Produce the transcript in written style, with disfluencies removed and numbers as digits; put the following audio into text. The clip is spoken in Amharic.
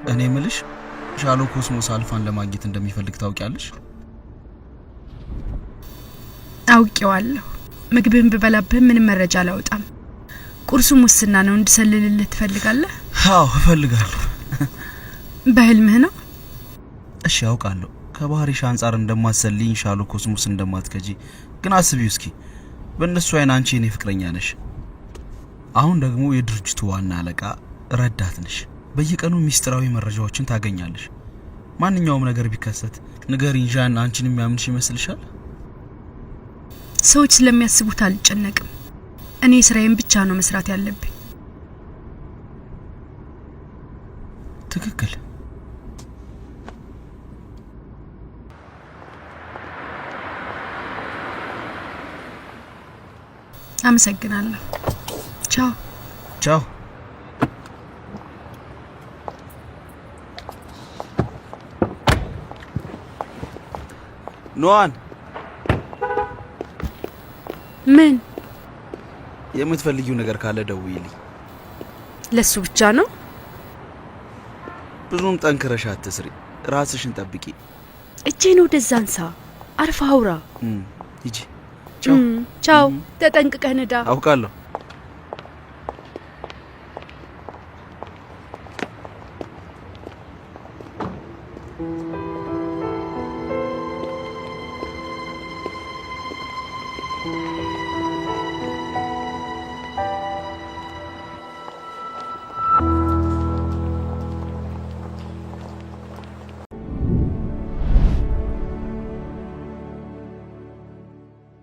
እኔ ምልሽ ሻሎ ኮስሞስ አልፋን ለማግኘት እንደሚፈልግ ታውቂያለሽ? አውቄዋለሁ። ምግብህን ብበላብህ ምንም መረጃ አላወጣም። ቁርሱ ሙስና ነው እንድሰልልልህ ትፈልጋለህ? አዎ እፈልጋለሁ። በህልምህ ነው? እሺ አውቃለሁ። ከባህሪሽ አንፃር እንደማትሰልኝ ሻሎ ኮስሞስ እንደማትከጂ ግን አስቢው እስኪ በእነሱ አይን አንቺ የኔ ፍቅረኛ ነሽ። አሁን ደግሞ የድርጅቱ ዋና አለቃ ረዳት ነሽ። በየቀኑ ሚስጥራዊ መረጃዎችን ታገኛለሽ። ማንኛውም ነገር ቢከሰት ንገሪኝ ዣን አንቺን የሚያምንሽ ይመስልሻል? ሰዎች ስለሚያስቡት አልጨነቅም። እኔ ስራዬን ብቻ ነው መስራት ያለብኝ። ትክክል። አመሰግናለሁ። ቻው ቻው። ኖአን ምን የምትፈልጊው ነገር ካለ ደውይልኝ። ለሱ ብቻ ነው? ብዙም ጠንክረሽ አትስሪ፣ ራስሽን ጠብቂ። እጄን ወደዛ አንሳ፣ አርፋ አውራ። ሂጂ። ቻው ቻው። ተጠንቅቀህ ንዳ። አውቃለሁ።